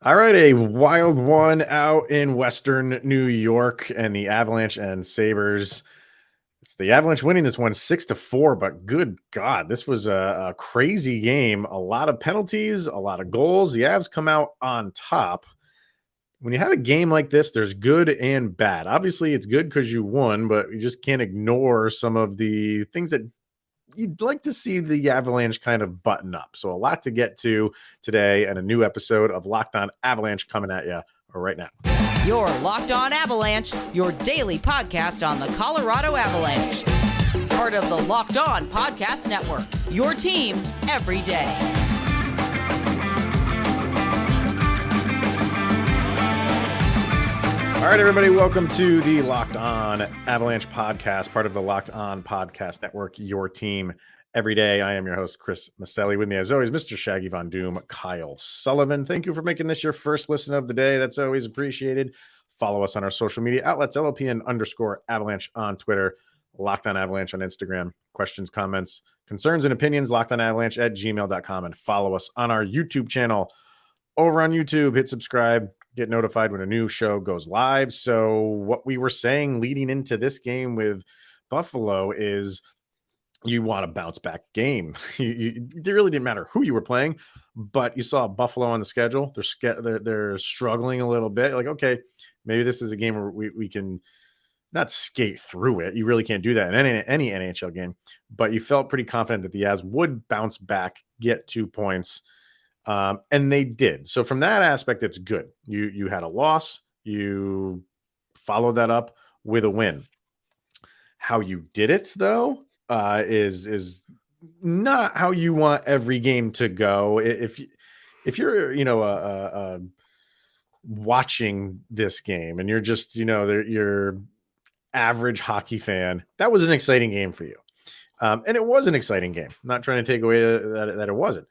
All right, a wild one out in Western New York, and the Avalanche and Sabres. It's the Avalanche winning this one 6-4, but good God, this was a crazy game. A lot of penalties, a lot of goals. The Avs come out on top. When you have a game like this, there's good and bad. Obviously, it's good because you won, but you just can't ignore some of the things that you'd like to see the Avalanche kind of button up. So, a lot to get to today, and a new episode of Locked On Avalanche coming at you right now. You're Locked On Avalanche, your daily podcast on the Colorado Avalanche. Part of the Locked On Podcast Network, your team every day. All right, everybody, welcome to the Locked On Avalanche podcast, part of the Locked On Podcast Network, your team every day. I am your host, Chris Maselli. With me, as always, Mr. Shaggy Von Doom, Kyle Sullivan. Thank you for making this your first listen of the day. That's always appreciated. Follow us on our social media outlets, LOPN_Avalanche on Twitter, Locked On Avalanche on Instagram. Questions, comments, concerns, and opinions, lockedonavalanche@gmail.com. And follow us on our YouTube channel. Over on YouTube, hit subscribe. Get notified when a new show goes live. So what we were saying leading into this game with Buffalo is you want a bounce back game. It really didn't matter who you were playing, but you saw Buffalo on the schedule. They're struggling a little bit. Like, okay, maybe this is a game where we can not skate through it. You really can't do that in any NHL game, but you felt pretty confident that the Avs would bounce back, get 2 points. And they did. So from that aspect, it's good. You had a loss. You followed that up with a win. How you did it, though, is not how you want every game to go. If you're watching this game and you're just you're average hockey fan, that was an exciting game for you, and it was an exciting game. I'm not trying to take away that it wasn't.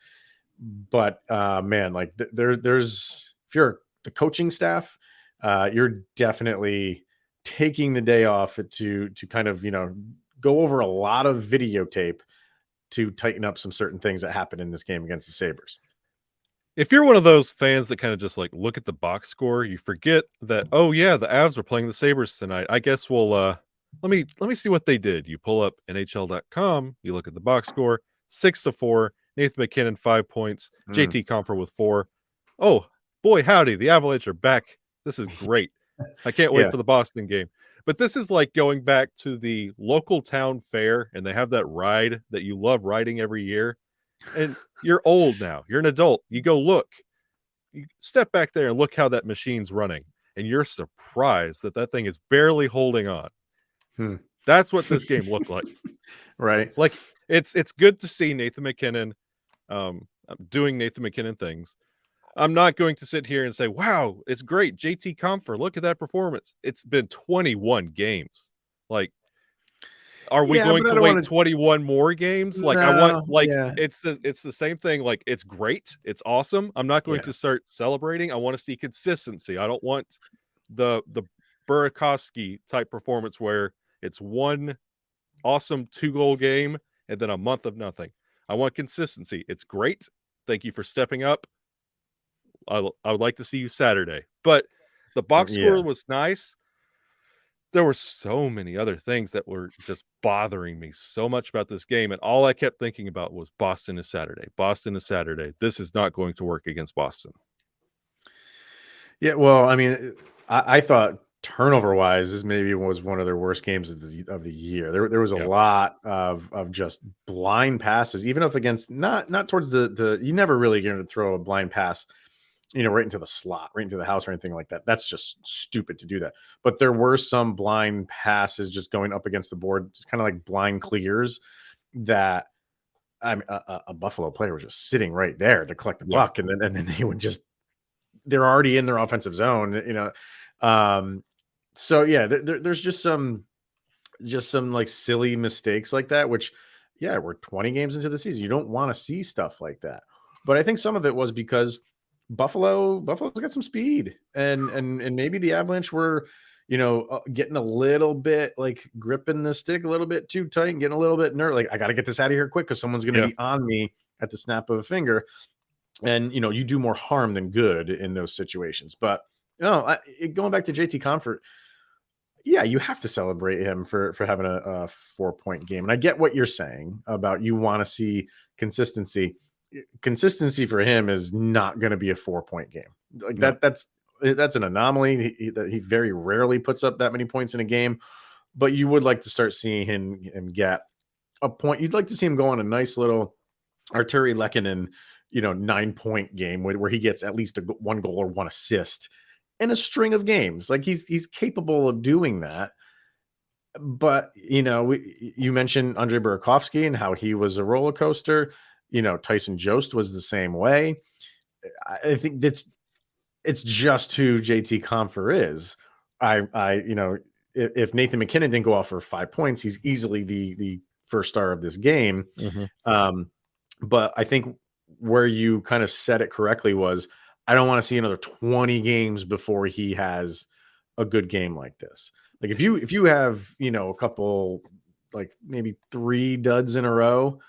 But man, like there's if you're the coaching staff, you're definitely taking the day off to kind of go over a lot of videotape to tighten up some certain things that happened in this game against the Sabres. If you're one of those fans that kind of just like look at the box score, you forget that, oh yeah, the Avs were playing the Sabres tonight. I guess we'll let me see what they did. You pull up NHL.com, you look at the box score, 6-4. Nathan MacKinnon, 5 points. JT Compher with 4. Oh, boy, howdy. The Avalanche are back. This is great. I can't wait for the Boston game. But this is like going back to the local town fair, and they have that ride that you love riding every year. And you're old now. You're an adult. You go look. You step back there and look how that machine's running. And you're surprised that thing is barely holding on. That's what this game looked like. Right. Like, it's good to see Nathan MacKinnon doing Nathan MacKinnon things. I'm not going to sit here and say, wow, it's great. JT Compher, look at that performance. It's been 21 games. Like, are we going to wait 21 more games? Like, I want, like, it's the same thing. Like, it's great. It's awesome. I'm not going to start celebrating. I want to see consistency. I don't want the Burakovsky type performance where it's one awesome 2-goal game and then a month of nothing. I want consistency. It's great. Thank you for stepping up. I would like to see you Saturday. But the box score was nice. There were so many other things that were just bothering me so much about this game. And all I kept thinking about was Boston is Saturday. Boston is Saturday. This is not going to work against Boston. Yeah, well, I mean, I thought turnover-wise, this maybe was one of their worst games of the year. There was a lot of just blind passes, even if against not towards the you never really going to throw a blind pass, right into the slot, right into the house or anything like that. That's just stupid to do that. But there were some blind passes just going up against the board, just kind of like blind clears that a Buffalo player was just sitting right there to collect the puck, and then they would just they're already in their offensive zone, So yeah, there's just some like silly mistakes like that, which we're 20 games into the season. You don't want to see stuff like that. But I think some of it was because Buffalo's got some speed, and maybe the Avalanche were, getting a little bit like gripping the stick a little bit too tight and getting a little bit nervous. Like, I got to get this out of here quick because someone's going to be on me at the snap of a finger. And, you do more harm than good in those situations. But no, going back to JT Compher, yeah, you have to celebrate him for having a 4-point game. And I get what you're saying about you want to see consistency. Consistency for him is not going to be a 4-point game. Like No. that's an anomaly. He very rarely puts up that many points in a game, but you would like to start seeing him get a point. You'd like to see him go on a nice little Arturi Lehkonen, 9-point game where he gets at least one goal or one assist in a string of games. Like he's capable of doing that. But you mentioned Andre Burakovsky and how he was a roller coaster. Tyson Jost was the same way. I think it's just who JT Compher is. If Nathan MacKinnon didn't go off for 5 points, he's easily the first star of this game. But I think where you kind of said it correctly was, I don't want to see another 20 games before he has a good game like this. Like if you have, a couple, like maybe 3 duds in a row,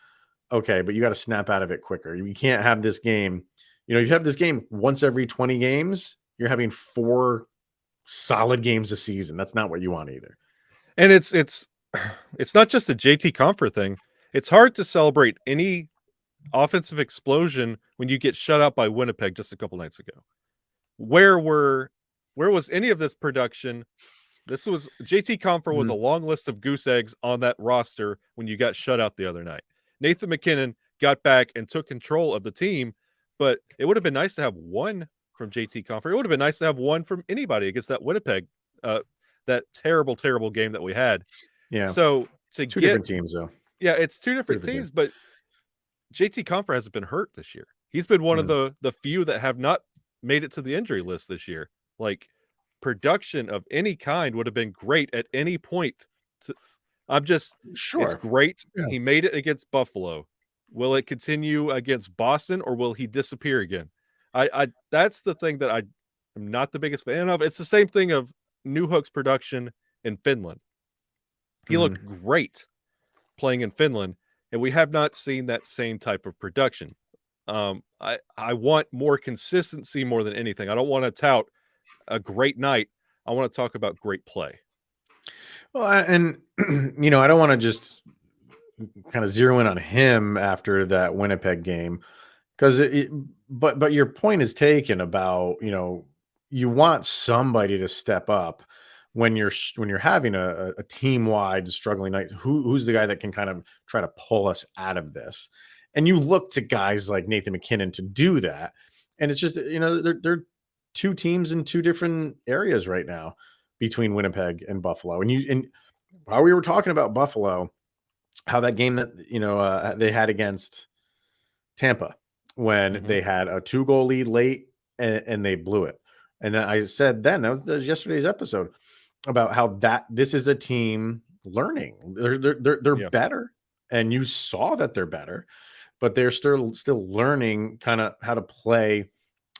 okay, but you got to snap out of it quicker. You can't have this game. You have this game once every 20 games, you're having 4 solid games a season. That's not what you want either. And it's not just a JT Compher thing. It's hard to celebrate any offensive explosion when you get shut out by Winnipeg just a couple nights ago. Where was any of this production? This was JT Compher was a long list of goose eggs on that roster when you got shut out the other night. Nathan MacKinnon got back and took control of the team, but it would have been nice to have one from JT Compher. It would have been nice to have one from anybody against that Winnipeg, that terrible game that we had. Yeah. So to two different teams though. Yeah, it's two different teams, but JT Compher hasn't been hurt this year. He's been one of the few that have not made it to the injury list this year. Like production of any kind would have been great at any point. Sure. It's great. Yeah. He made it against Buffalo. Will it continue against Boston or will he disappear again? I that's the thing that I am not the biggest fan of. It's the same thing of Newhook's production in Finland. He looked great playing in Finland, and we have not seen that same type of production. I want more consistency more than anything. I don't want to tout a great night. I want to talk about great play. Well, and I don't want to just kind of zero in on him after that Winnipeg game, because but your point is taken about you want somebody to step up when you're having a team-wide struggling night. Who's the guy that can kind of try to pull us out of this? And you look to guys like Nathan MacKinnon to do that. And it's just, they're 2 teams in 2 different areas right now between Winnipeg and Buffalo. And while we were talking about Buffalo, how that game that, they had against Tampa when they had a 2-goal lead late and they blew it. And then I said that was yesterday's episode about how this is a team learning. They're better. And you saw that they're better, but they're still learning kind of how to play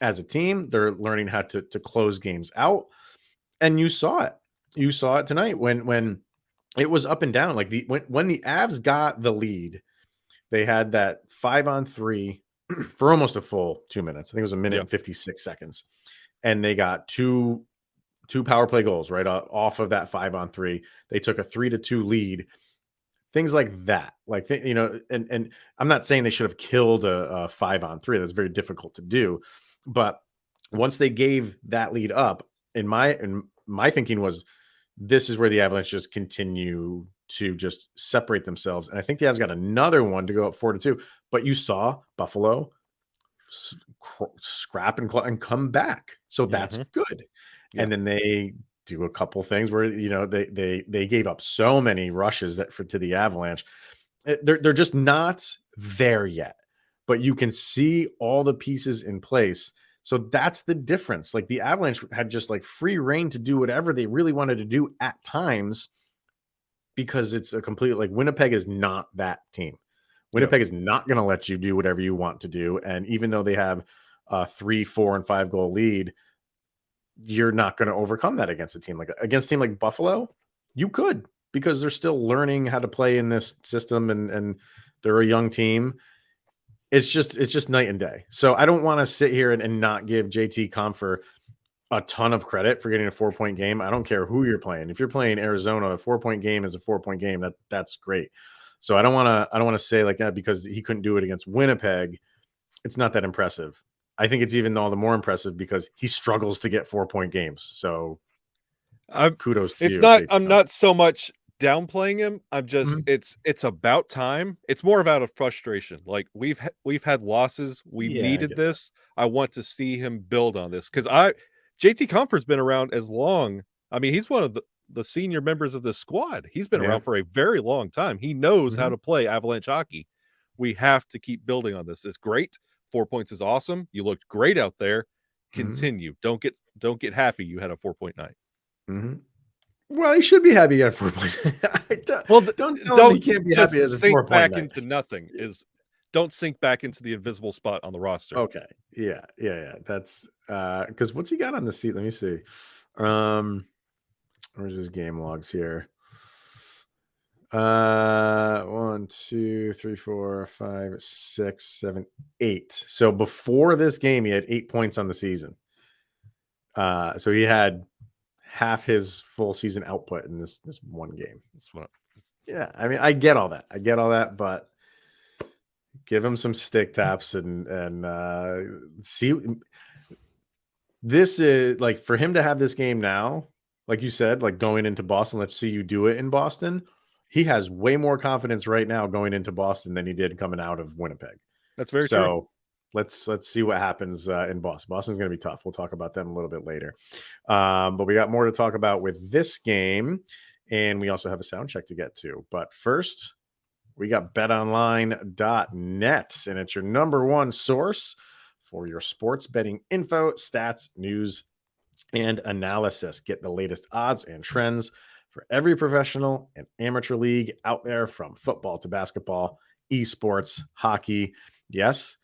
as a team. They're learning how to close games out. And you saw it. You saw it tonight when it was up and down. Like when the Avs got the lead, they had that 5-on-3 for almost a full 2 minutes. I think it was a minute and 56 seconds. And they got two power play goals right off of that 5-on-3. They took a 3-2 lead. Things like that, and I'm not saying they should have killed a 5-on-3. That's very difficult to do. But once they gave that lead up, in my thinking was, this is where the Avalanche just continue to just separate themselves. And I think the Avs got another one to go up 4-2. But you saw Buffalo scrap and come back. So that's good. Yeah. And then they do a couple things where they gave up so many rushes to the Avalanche. They're just not there yet. But you can see all the pieces in place. So that's the difference. Like the Avalanche had just like free reign to do whatever they really wanted to do at times, because it's a complete, like, Winnipeg is not that team. Winnipeg is not going to let you do whatever you want to do. And even though they have a 3, 4, and 5 goal lead, you're not going to overcome that against a team like Buffalo. You could, because they're still learning how to play in this system, and they're a young team. it's just night and day. So I don't want to sit here and not give JT Compher a ton of credit for getting a 4-point game. I don't care who you're playing. If you're playing Arizona, a 4-point game is a 4-point game. That's great. So I don't want to say like that because he couldn't do it against Winnipeg. It's not that impressive. I think it's even all the more impressive because he struggles to get 4-point games. So kudos to you. I'm not so much downplaying him. I'm just it's about time. It's more about a frustration. Like we've had losses. We needed this. I want to see him build on this because JT Compher's been around as long. I mean, he's one of the senior members of this squad. He's been around for a very long time. He knows how to play Avalanche hockey. We have to keep building on this. It's great. 4 points is awesome. You looked great out there. Continue. Don't get happy you had a 4-point night. Well, he should be happy at 4-point. Well, don't he can't be happy as a 4-point back night. Into nothing. Don't sink back into the invisible spot on the roster. Okay. Yeah. That's because what's he got on the seat? Let me see. Where's his game logs here? 1, 2, 3, 4, 5, 6, 7, 8. So before this game, he had 8 points on the season. So he had half his full season output in this one game. Yeah, I mean, I get all that, but give him some stick taps and see. This is like for him to have this game now, like you said, like going into Boston. Let's see you do it in Boston. He has way more confidence right now going into Boston than he did coming out of Winnipeg. That's very true. Let's see what happens in Boston. Boston's going to be tough. We'll talk about them a little bit later. But we got more to talk about with this game, and we also have a sound check to get to. But first, we got betonline.net, and it's your number one source for your sports betting info, stats, news, and analysis. Get the latest odds and trends for every professional and amateur league out there, from football to basketball, esports, hockey, yes,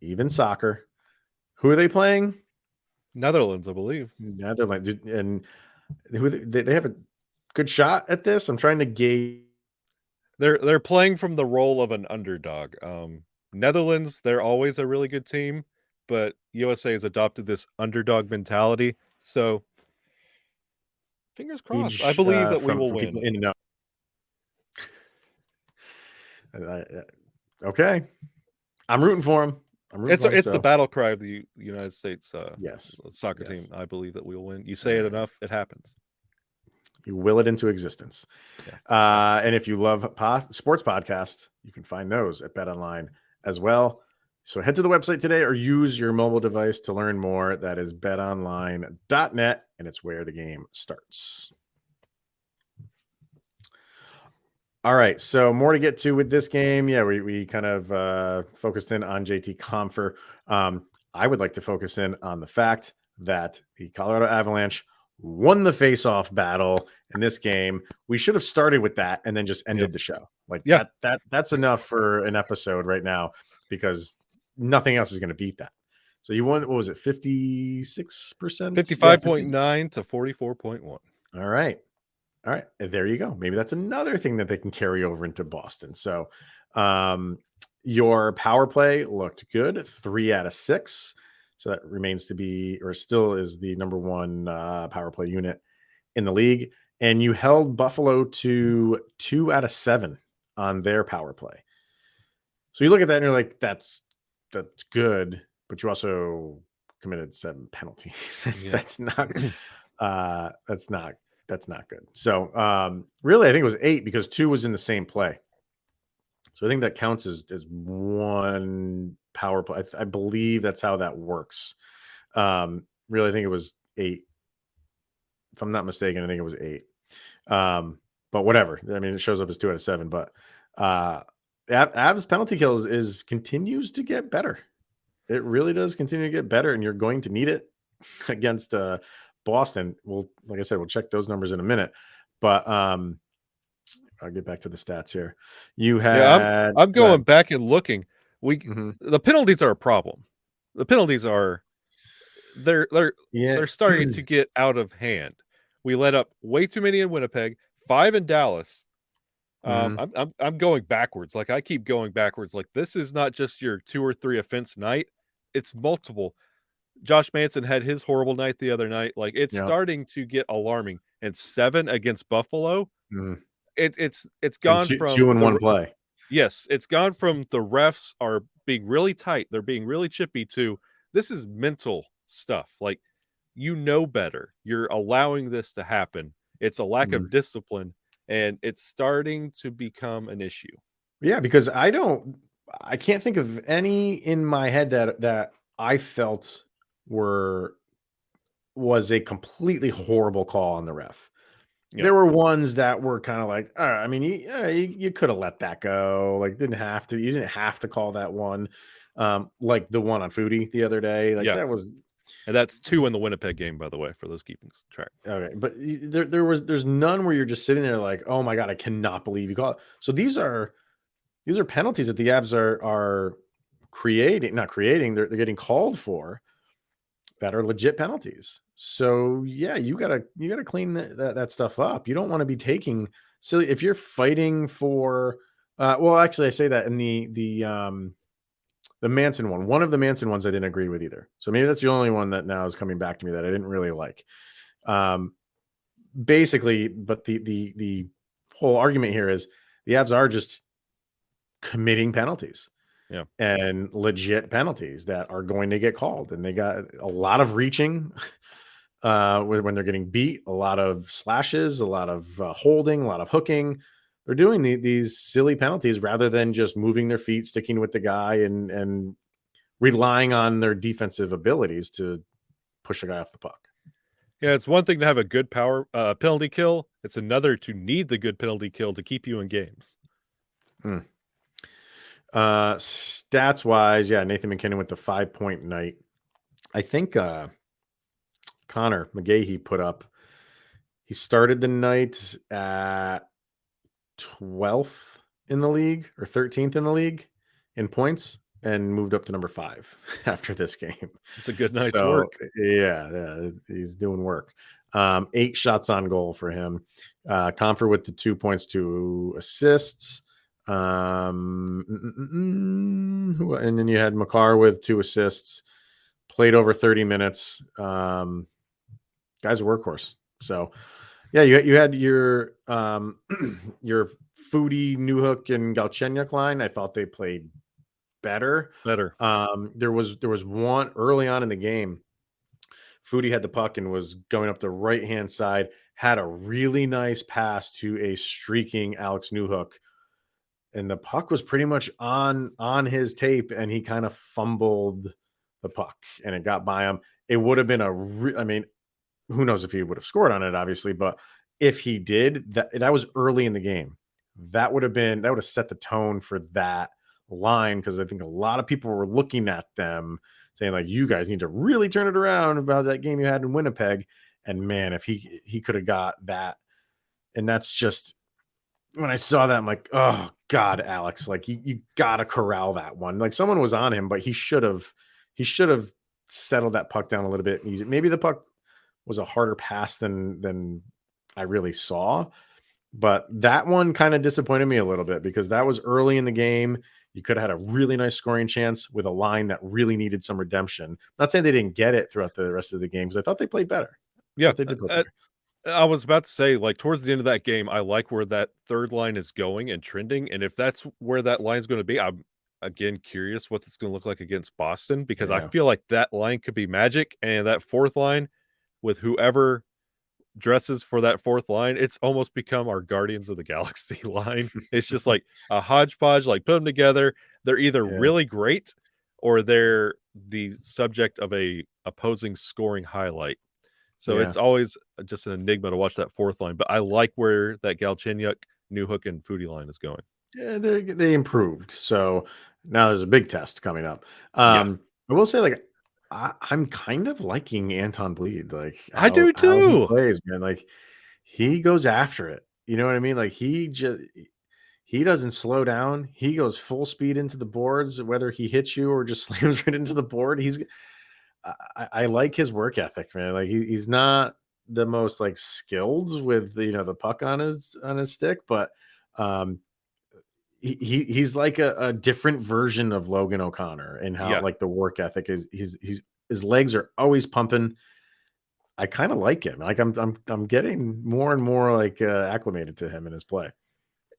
even soccer. Who are they playing? Netherlands, I believe. Netherlands. And they have a good shot at this. I'm trying to gauge. They're playing from the role of an underdog. Netherlands, they're always a really good team, but USA has adopted this underdog mentality. So fingers crossed. I believe that we will win. In and out. Okay. I'm rooting for him. It's the battle cry of the United States soccer yes. team. I believe that we will win. You say it enough, it happens. You will it into existence. Yeah. And if you love sports podcasts, you can find those at BetOnline as well. So head to the website today or use your mobile device to learn more. That is betonline.net, and it's where the game starts. All right, so more to get to with this game. Yeah, we kind of focused in on JT Compher. I would like to focus in on the fact that the Colorado Avalanche won the face-off battle in this game. We should have started with that and then just ended the show. Like that's enough for an episode right now, because nothing else is going to beat that. So you won, what was it, 56%? 55.9 to 44.1. All right. There you go. Maybe that's another thing that they can carry over into Boston. So your power play looked good, 3 out of 6. So that remains to be, or still is, the number one power play unit in the league. And you held Buffalo to 2 out of 7 on their power play. So you look at that and you're like, that's good, but you also committed 7 penalties. That's not good. So really, I think it was 8 because 2 was in the same play. So I think that counts as one power play. I believe that's how that works. Really, I think it was 8. If I'm not mistaken, I think it was 8. But whatever. I mean, it shows up as 2 out of 7. But Avs penalty kills continues to get better. It really does continue to get better, and you're going to need it against Boston. Like I said, we'll check those numbers in a minute. But I'll get back to the stats here. You had. I'm going back and looking. The penalties are a problem. The penalties are they're starting to get out of hand. We let up way too many in Winnipeg, 5 in Dallas. Mhm. I'm going backwards. Like I keep going backwards. Like this is not just your 2 or 3 offense night. It's multiple. Josh Manson had his horrible night the other night. Like it's Yep. starting to get alarming. And 7 against Buffalo. Mhm. It's And gone from two in one play. yes, it's gone from the refs are being really tight. They're being really chippy to this is mental stuff. Like you know better. You're allowing this to happen. It's a lack of Mhm. discipline and it's starting to become an issue. Yeah, because I can't think of any in my head that I felt were was a completely horrible call on the ref. Yeah. There were ones that were kind of like, all right, I mean, you could have let that go. Like, you didn't have to call that one. Like the one on Foodie the other day. Like Yeah. that was And that's 2 in the Winnipeg game, by the way, for those keeping track. okay. But there's none where you're just sitting there like, oh my God, I cannot believe you call it. So these are penalties that the Avs are creating, not creating, they're getting called for that are legit penalties. So yeah, you gotta clean that stuff up. You don't want to be taking silly if you're fighting for well, actually I say that in the Manson one. One of the Manson ones I didn't agree with either. So maybe that's the only one that now is coming back to me that I didn't really like. Um basically, but the whole argument here is the Avs are just committing penalties Yeah. and legit penalties that are going to get called. And they got a lot of reaching when they're getting beat, a lot of slashes, a lot of holding, a lot of hooking. They're doing these silly penalties rather than just moving their feet, sticking with the guy, and relying on their defensive abilities to push a guy off the puck. Yeah, it's one thing to have a good power penalty kill. It's another to need the good penalty kill to keep you in games. Hmm. Stats wise, yeah, Nathan MacKinnon with the 5-point night. I think Connor McGahey put up. He started the night at 12th in the league or 13th in the league in points and moved up to number 5 after this game. It's a good night's So work. yeah, he's doing work. 8 shots on goal for him. Compher with the 2 points, 2 assists. And then you had Makar with 2 assists. Played over 30 minutes. Guy's a workhorse. So yeah, you had your your Foodie, Newhook, and Galchenyuk line. I thought they played better. Better. There was one early on in the game. Foodie had the puck and was going up the right hand side. Had a really nice pass to a streaking Alex Newhook, and the puck was pretty much on his tape, and he kind of fumbled the puck, and it got by him. It would have been I mean, who knows if he would have scored on it, obviously, but if he did, that was early in the game. That would have set the tone for that line because I think a lot of people were looking at them saying like, you guys need to really turn it around about that game you had in Winnipeg. And man, if he could have got that, and that's just when I saw that, I'm like, oh God, Alex, like you gotta corral that one. Like someone was on him, but he should have settled that puck down a little bit. Maybe the puck was a harder pass than I really saw. But that one kind of disappointed me a little bit because that was early in the game. You could have had a really nice scoring chance with a line that really needed some redemption. Not saying they didn't get it throughout the rest of the games. I thought they played better. I Yeah. thought they did play better. I was about to say, like, towards the end of that game, I like where that third line is going and trending. And if that's where that line is going to be, I'm again curious what it's going to look like against Boston because I Yeah. feel like that line could be magic. And that fourth line with whoever dresses for that fourth line, it's almost become our Guardians of the Galaxy line. It's just like a hodgepodge, like put them together. They're either Yeah. really great or they're the subject of a opposing scoring highlight. So Yeah. it's always just an enigma to watch that fourth line. But I like where that Galchenyuk, Newhook, and Foodie line is going. Yeah, they improved. So now there's a big test coming up. Yeah, I will say, like, I'm kind of liking Anton Bleed, like I how do he too. plays, man. Like he goes after it. You know what I mean? Like he doesn't slow down. He goes full speed into the boards, whether he hits you or just slams right into the board. I like his work ethic, man. Like he's not the most like skilled with the puck on his stick, but He's like a different version of Logan O'Connor and how Yeah. like the work ethic is. His legs are always pumping. I kind of like him. Like I'm getting more and more like acclimated to him in his play.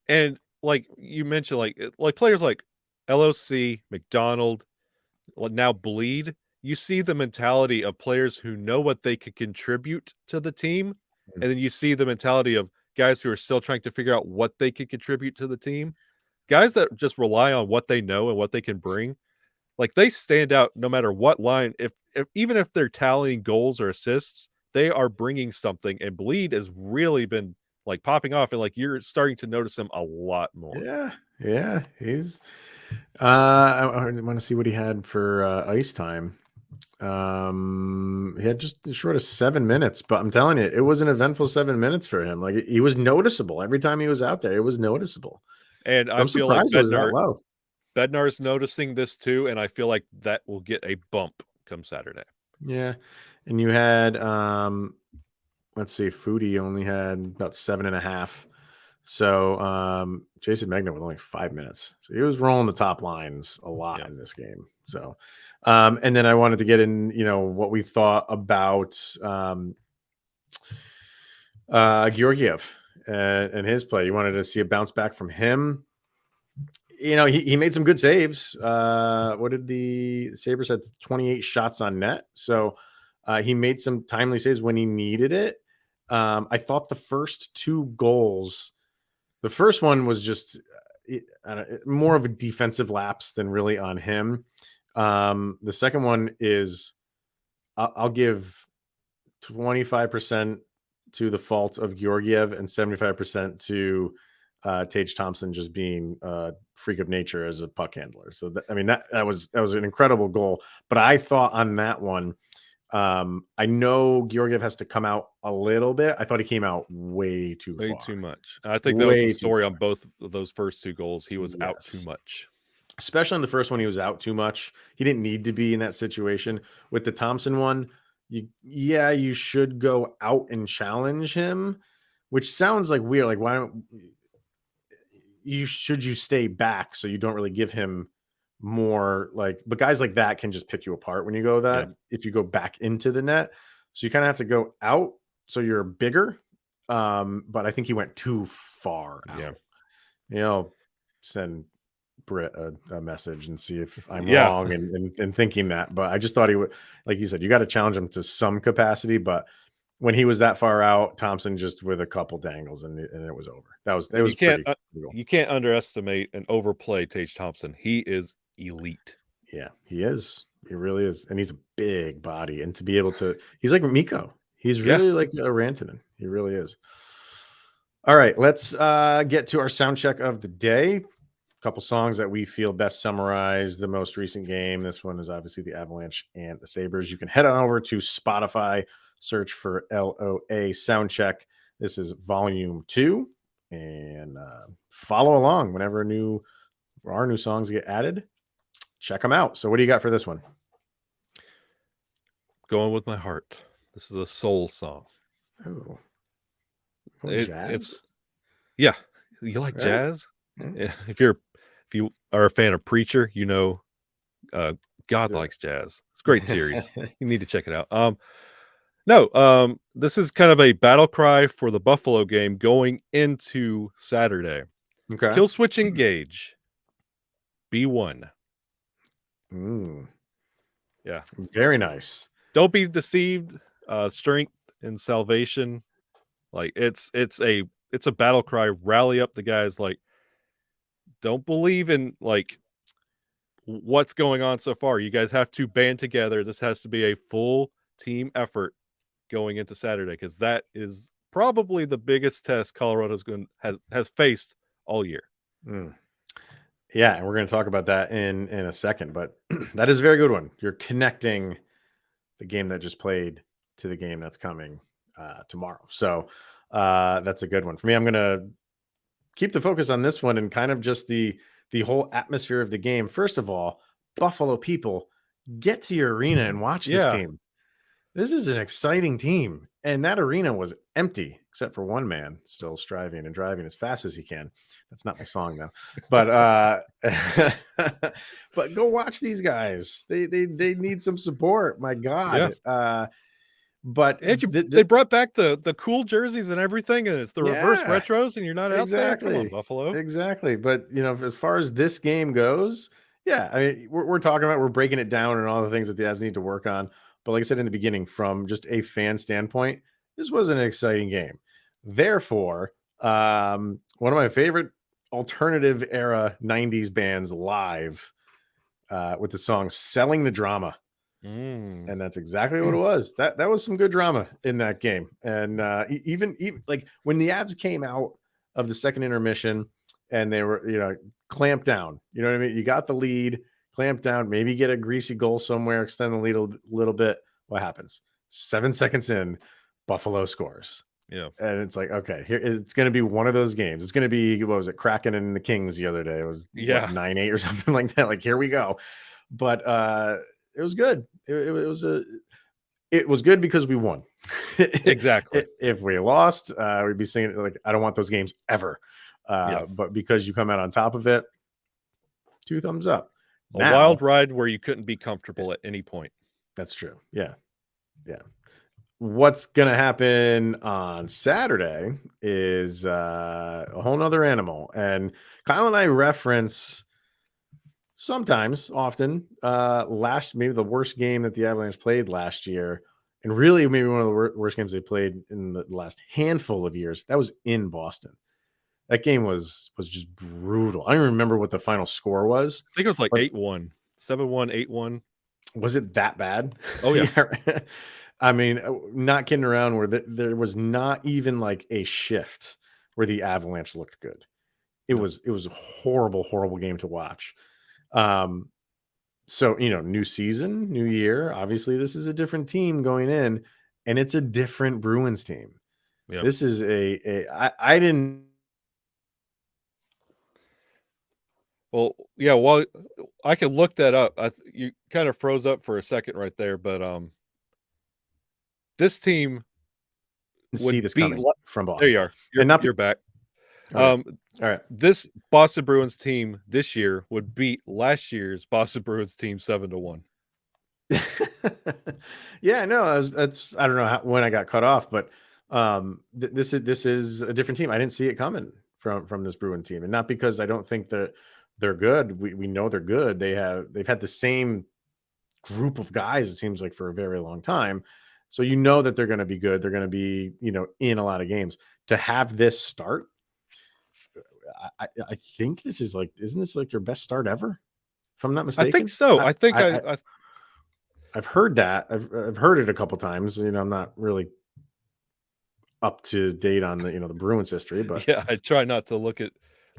And like you mentioned, like players like LOC, McDonald, now Bleed, you see the mentality of players who know what they could contribute to the team. Mm. And then you see the mentality of guys who are still trying to figure out what they could contribute to the team. Guys that just rely on what they know and what they can bring, like they stand out no matter what line. If even if they're tallying goals or assists, they are bringing something. And Bleed has really been like popping off, and like you're starting to notice him a lot more. Yeah. He's. I want to see what he had for ice time. He had just short of 7 minutes, but I'm telling you, it was an eventful 7 minutes for him. Like he was noticeable every time he was out there. It was noticeceable. And So I I'm feel like surprised it was that low. Bednar's noticing this too, and I feel like that will get a bump come Saturday. Yeah, and you had let's see, Foodie only had about 7.5. So Jason Magna with only 5 minutes. So he was rolling the top lines a lot in this game. So and then I wanted to get in, what we thought about Georgiev and his play. You wanted to see a bounce back from him. He made some good saves. What did the Sabres had 28 shots on net? So he made some timely saves when he needed it. I thought the first 2 goals, the first one was just more of a defensive lapse than really on him. The second one is I'll give 25% to the fault of Georgiev and 75% to Tage Thompson just being a freak of nature as a puck handler. So that was an incredible goal. But I thought on that one, I know Georgiev has to come out a little bit. I thought he came out way too much. I think that was the story on both of those first 2 goals. He was out too much. Especially on the first one, he was out too much. He didn't need to be in that situation. With the Thompson one, you should go out and challenge him, which sounds like weird. Like, why don't you stay back so you don't really give him more, but guys like that can just pick you apart when you go if you go back into the net. So you kind of have to go out so you're bigger. But I think he went too far out. Send Britt a message and see if I'm wrong and thinking that. But I just thought he would, like you said, you got to challenge him to some capacity. But when he was that far out, Thompson just with a couple dangles and it was over. You can't underestimate and overplay Tage Thompson. He is elite. Yeah, he is. He really is. And he's a big body. And to be able to, he's like Mikko. He's really like a Rantanen. He really is. All right, let's get to our sound check of the day. A couple songs that we feel best summarize the most recent game. This one is obviously the Avalanche and the Sabres. You can head on over to Spotify, search for LOA Soundcheck. This is volume 2, and follow along whenever our new songs get added. Check them out. So what do you got for this one? Going with my heart. This is a soul song. Oh, jazz? You like jazz? Yeah. If you are a fan of Preacher, God likes jazz. It's a great series. You need to check it out. This is kind of a battle cry for the Buffalo game going into Saturday. Okay. Kill switch engage. B1. Yeah. Very nice. Don't be deceived. Strength and salvation. Like it's a battle cry. Rally up the guys. Like, don't believe in what's going on so far. You guys have to band together. This has to be a full team effort going into Saturday, because that is probably the biggest test Colorado's has faced all year. Yeah, and we're going to talk about that in a second, but that is a very good one. You're connecting the game that just played to the game that's coming tomorrow. So that's a good one. For me, I'm going to keep the focus on this one and kind of just the whole atmosphere of the game. First of all, Buffalo people, get to your arena and watch this team. This is an exciting team. And that arena was empty except for one man still striving and driving as fast as he can. That's not my song though. But but go watch these guys. They need some support. My God. But And they brought back the cool jerseys and everything, and it's the reverse retros, and you're not out there. Come on, Buffalo. Exactly. But as far as this game goes, yeah, I mean, we're talking about, we're breaking it down and all the things that the Avs need to work on. But like I said in the beginning, from just a fan standpoint, this was an exciting game. Therefore, one of my favorite alternative era 90s bands live with the song Selling the Drama. And that's exactly what it was. That was some good drama in that game. And even like when the Avs came out of the second intermission and they were, clamped down, you know what I mean? You got the lead, clamp down, maybe get a greasy goal somewhere, extend the lead a little bit. What happens? 7 seconds in, Buffalo scores. Yeah. And it's like, okay, here it's going to be one of those games. It's going to be, what was it, Kraken and the Kings the other day? It was 9-8 or something like that. Like, here we go. But it was good. It was good because we won. Exactly. If we lost, we'd be saying like, I don't want those games ever. But because you come out on top of it, 2 thumbs up. A wild ride where you couldn't be comfortable at any point. That's true. Yeah. What's gonna happen on Saturday is a whole nother animal. And Kyle and I reference sometimes, often, maybe the worst game that the Avalanche played last year, and really maybe one of the worst games they played in the last handful of years. That was in Boston. That game was just brutal. I don't even remember what the final score was. I think it was like 8-1, 7-1, 8-1. Was it that bad? Oh yeah. I mean, not kidding around, where there was not even like a shift where the Avalanche looked good. It was a horrible game to watch. So, new season, new year. Obviously, this is a different team going in, and it's a different Bruins team. Yep. This is I didn't. Well, yeah, well, I could look that up. You kind of froze up for a second right there, but this team see this coming from Boston. There you are. You're back. All right. This Boston Bruins team this year would beat last year's Boston Bruins team 7-1. Yeah, no, that's I don't know when I got cut off, but this is a different team. I didn't see it coming from this Bruin team, and not because I don't think that they're good. We know they're good. They've had the same group of guys, it seems like, for a very long time. So that they're going to be good. They're going to be, in a lot of games. To have this start, I think this is like, isn't this like their best start ever? If I'm not mistaken. I think so. I've heard that. I've heard it a couple times. I'm not really up to date on the Bruins history, but yeah, I try not to look at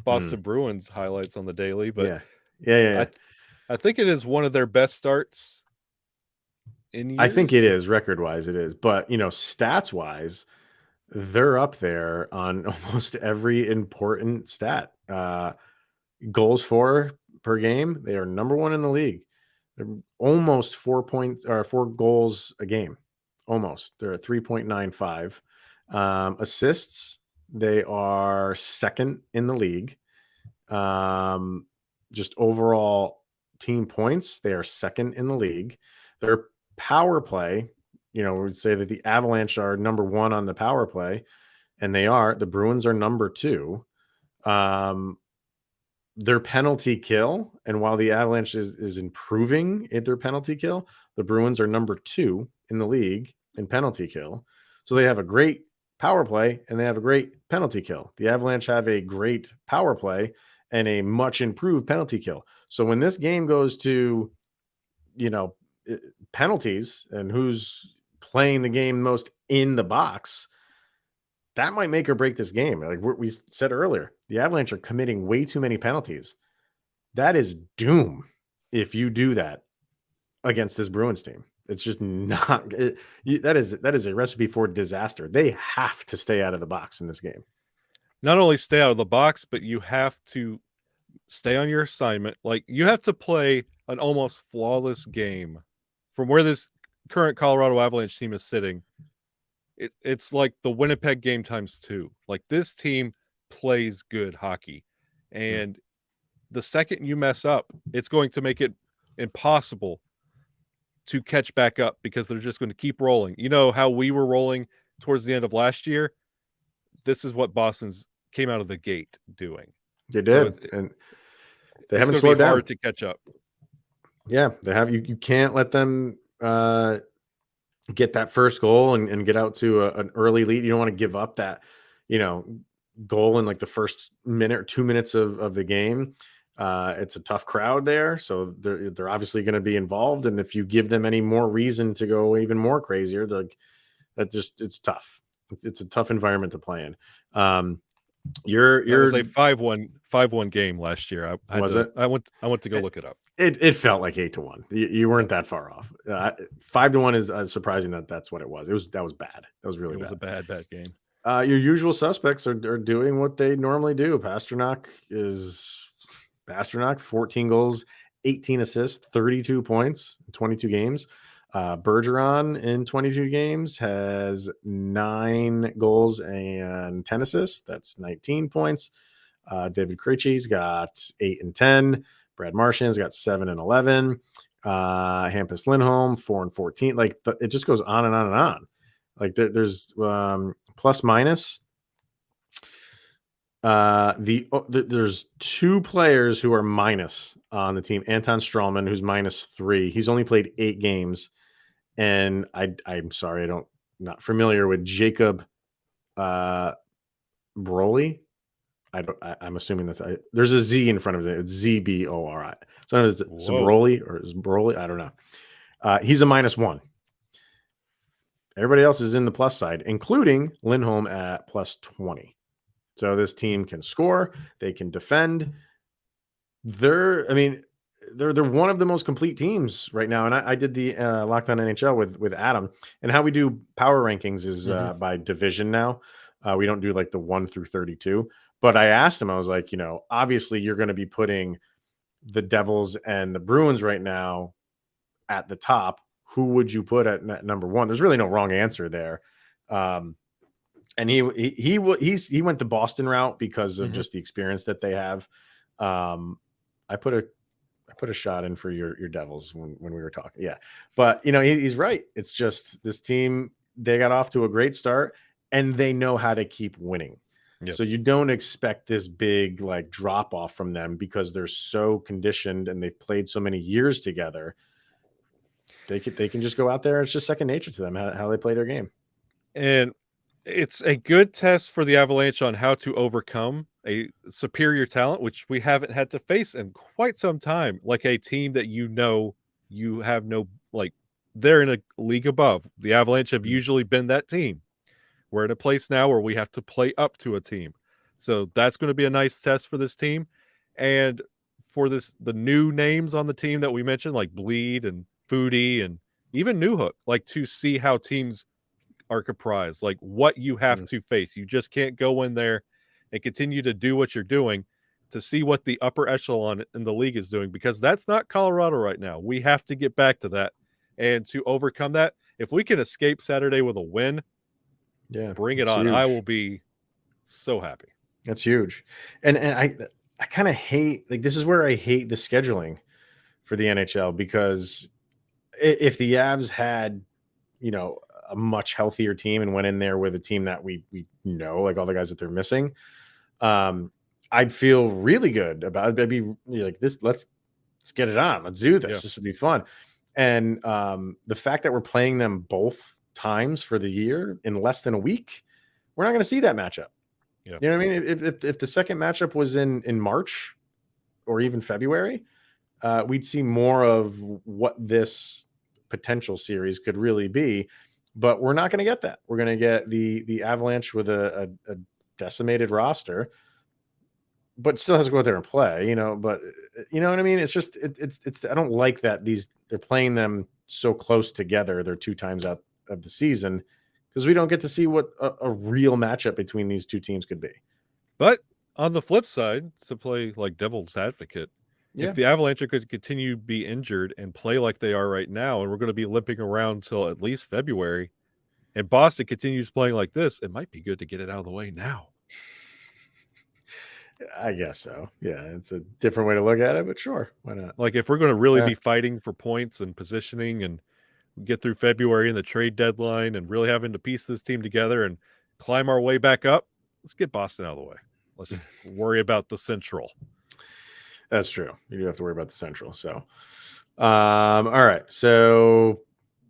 Boston Bruins highlights on the daily, but yeah. I think it is one of their best starts in years. I think it is, record wise it is, but stats wise, they're up there on almost every important stat. Goals for per game, they are number 1 in the league. They're almost 4 goals a game. Almost. They're at 3.95. Assists, they are second in the league. Just overall team points, they are second in the league. Their power play, we'd say that the Avalanche are number 1 on the power play, and they are. The Bruins are number 2. Their penalty kill, and while the Avalanche is improving at their penalty kill, the Bruins are number 2 in the league in penalty kill. So they have a great power play and they have a great penalty kill. The Avalanche have a great power play and a much improved penalty kill. So when this game goes to, penalties and who's playing the game most in the box, that might make or break this game. Like we said earlier, the Avalanche are committing way too many penalties. That is doom if you do that against this Bruins team. It's just not. That is a recipe for disaster. They have to stay out of the box in this game. Not only stay out of the box, but you have to stay on your assignment. Like, you have to play an almost flawless game from where this current Colorado Avalanche team is sitting. it's like the Winnipeg game times 2. Like, this team plays good hockey, and the second you mess up, it's going to make it impossible to catch back up because they're just going to keep rolling. You know how we were rolling towards the end of last year? This is what Boston's came out of the gate doing. They So did, and they it's haven't gonna slowed be down. hard to catch up. Yeah, they have. You can't let them get that first goal and get out to an early lead. You don't want to give up that, goal in like the first minute or 2 minutes of the game. It's a tough crowd there, so they're obviously going to be involved. And if you give them any more reason to go even more crazier, it's tough. It's a tough environment to play in. It was a 5-1 game last year. I went to go look it up. It felt like 8-1. You weren't that far off. 5-1 is surprising that's what it was. That was bad. That was really bad. It was a bad game. Your usual suspects are doing what they normally do. Pastrnak, 14 goals, 18 assists, 32 points, 22 games. Bergeron in 22 games has 9 goals and 10 assists. That's 19 points. David Krejci's got 8 and 10. Brad Marchand's got 7 and 11. Hampus Lindholm 4 and 14. Like it just goes on and on and on. Like there's plus minus. There's 2 players who are minus on the team. Anton Strawman, who's -3. He's only played 8 games, and I'm sorry, not familiar with Jacob Broly. I'm assuming there's a Z in front of it. It's ZBORI. So it's Broly or is Broly? I don't know. He's a -1. Everybody else is in the plus side, including Lindholm at +20. So this team can score, they can defend. They're one of the most complete teams right now. And I did the Locked On NHL with Adam, and how we do power rankings is by division now. We don't do like the 1 through 32. But I asked him, I was like, obviously you're going to be putting the Devils and the Bruins right now at the top. Who would you put at number 1? There's really no wrong answer there. And he went the Boston route because of just the experience that they have. I put a shot in for your Devils when we were talking. Yeah. But he's right. It's just this team, they got off to a great start and they know how to keep winning. Yep. So you don't expect this big like drop off from them because they're so conditioned and they've played so many years together. They can just go out there. It's just second nature to them how they play their game. And it's a good test for the Avalanche on how to overcome a superior talent, which we haven't had to face in quite some time. Like a team that you have no, like, they're in a league above. The Avalanche have usually been that team. We're in a place now where we have to play up to a team. So that's going to be a nice test for this team. And for the new names on the team that we mentioned, like Bleed and Foodie and even Newhook, like to see how teams are comprised, like what you have to face. You just can't go in there and continue to do what you're doing to see what the upper echelon in the league is doing, because that's not Colorado right now. We have to get back to that. And to overcome that, if we can escape Saturday with a win, bring it on. Huge. I will be so happy. That's huge. And I kind of hate, like, this is where I hate the scheduling for the NHL, because if the Avs had, a much healthier team and went in there with a team that we know, like all the guys that they're missing, I'd feel really good about it. I'd be like, let's get it on. Let's do this. Yeah. This would be fun. And the fact that we're playing them both times for the year in less than a week, we're not going to see that matchup. Yeah. You know what I mean? If the second matchup was in March or even February, we'd see more of what this potential series could really be. But we're not going to get that. We're going to get the Avalanche with a decimated roster, but still has to go out there and play, but you know what I mean? It's just, it's, I don't like that they're playing them so close together. They're 2 times out of the season, because we don't get to see what a real matchup between these two teams could be. But on the flip side, to play like devil's advocate, if the Avalanche could continue to be injured and play like they are right now, and we're going to be limping around till at least February, and Boston continues playing like this, it might be good to get it out of the way now. I guess so. Yeah, it's a different way to look at it, but sure, why not? Like if we're going to really be fighting for points and positioning and get through February and the trade deadline and really having to piece this team together and climb our way back up, let's get Boston out of the way. Let's worry about the Central. That's true. You do have to worry about the Central. So, all right. So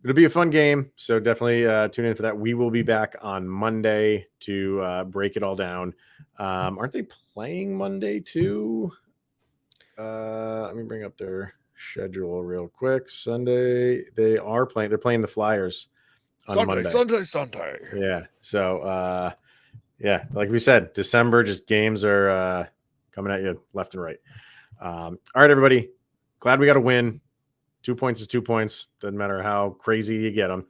it'll be a fun game. So definitely tune in for that. We will be back on Monday to break it all down. Aren't they playing Monday too? Let me bring up their schedule real quick. Sunday, they are playing. They're playing the Flyers on Monday. Sunday. Yeah. So, yeah, like we said, December, just games are coming at you left and right. All right, everybody. Glad we got a win. 2 points is 2 points. Doesn't matter how crazy you get them.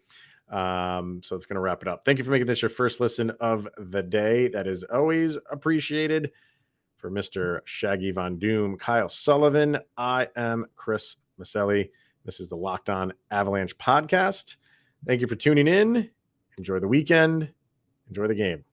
So it's going to wrap it up. Thank you for making this your first listen of the day. That is always appreciated. For Mr. Shaggy Von Doom, Kyle Sullivan, I am Chris Maselli. This is the Locked On Avalanche podcast. Thank you for tuning in. Enjoy the weekend. Enjoy the game.